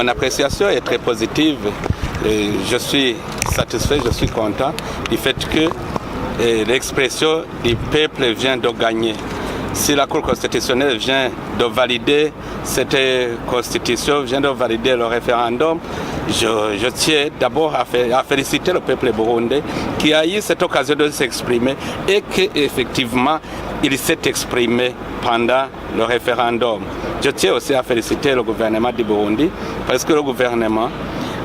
Mon appréciation est très positive. Je suis satisfait, je suis content du fait que l'expression du peuple vient de gagner. Si la Cour constitutionnelle vient de valider cette constitution, vient de valider le référendum, je tiens d'abord à féliciter le peuple burundais qui a eu cette occasion de s'exprimer et qu'effectivement il s'est exprimé pendant le référendum. Je tiens aussi à féliciter le gouvernement du Burundi parce que le gouvernement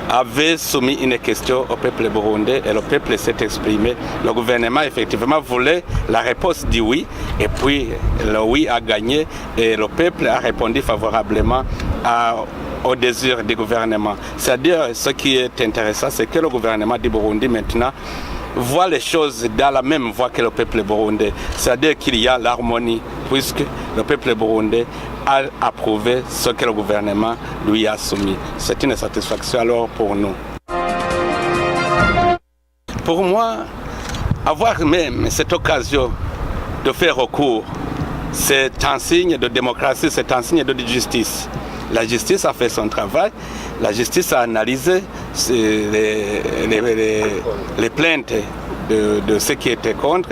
avait soumis une question au peuple burundais et le peuple s'est exprimé. Le gouvernement effectivement voulait la réponse du oui et puis le oui a gagné et le peuple a répondu favorablement au désir du gouvernement. C'est-à-dire ce qui est intéressant, c'est que le gouvernement du Burundi maintenant voit les choses dans la même voie que le peuple burundais. C'est-à-dire qu'il y a l'harmonie puisque le peuple burundais a approuvé ce que le gouvernement lui a soumis. C'est une satisfaction alors pour nous. Pour moi, avoir même cette occasion de faire recours, c'est un signe de démocratie, c'est un signe de justice. La justice a fait son travail, la justice a analysé les plaintes de ceux qui étaient contre.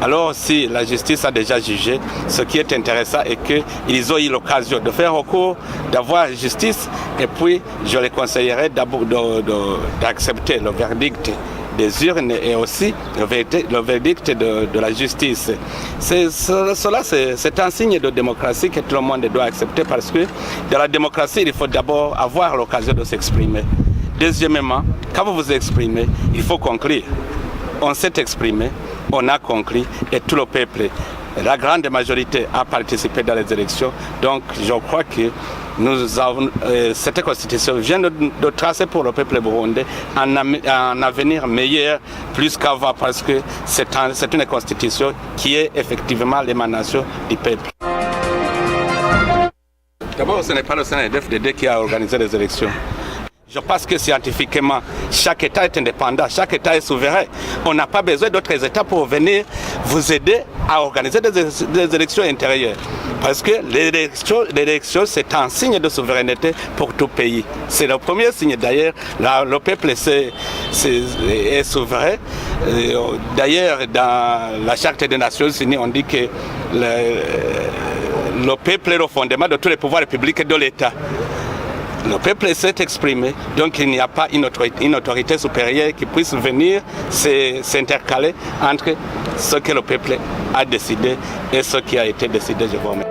Alors si la justice a déjà jugé, ce qui est intéressant est qu'ils ont eu l'occasion de faire recours, d'avoir justice, et puis je les conseillerais d'abord d'accepter le verdict des urnes et aussi le verdict de la justice. Cela, c'est un signe de démocratie que tout le monde doit accepter parce que dans la démocratie, il faut d'abord avoir l'occasion de s'exprimer. Deuxièmement, quand vous vous exprimez, il faut conclure. On s'est exprimé, on a conclu et tout le peuple, la grande majorité a participé dans les élections. Donc je crois que cette constitution vient de tracer pour le peuple burundais un avenir meilleur plus qu'avant parce que c'est une constitution qui est effectivement l'émanation du peuple. D'abord, ce n'est pas le CNDD-FDD qui a organisé les élections. Je pense que scientifiquement, chaque État est indépendant, chaque État est souverain. On n'a pas besoin d'autres États pour venir vous aider à organiser des élections intérieures. Parce que l'élection, c'est un signe de souveraineté pour tout pays. C'est le premier signe d'ailleurs. Le peuple est souverain. D'ailleurs, dans la Charte des Nations Unies, on dit que le peuple est le fondement de tous les pouvoirs publics de l'État. Le peuple s'est exprimé, donc il n'y a pas une autorité supérieure qui puisse venir s'intercaler entre ce que le peuple a décidé et ce qui a été décidé. Je vous remercie.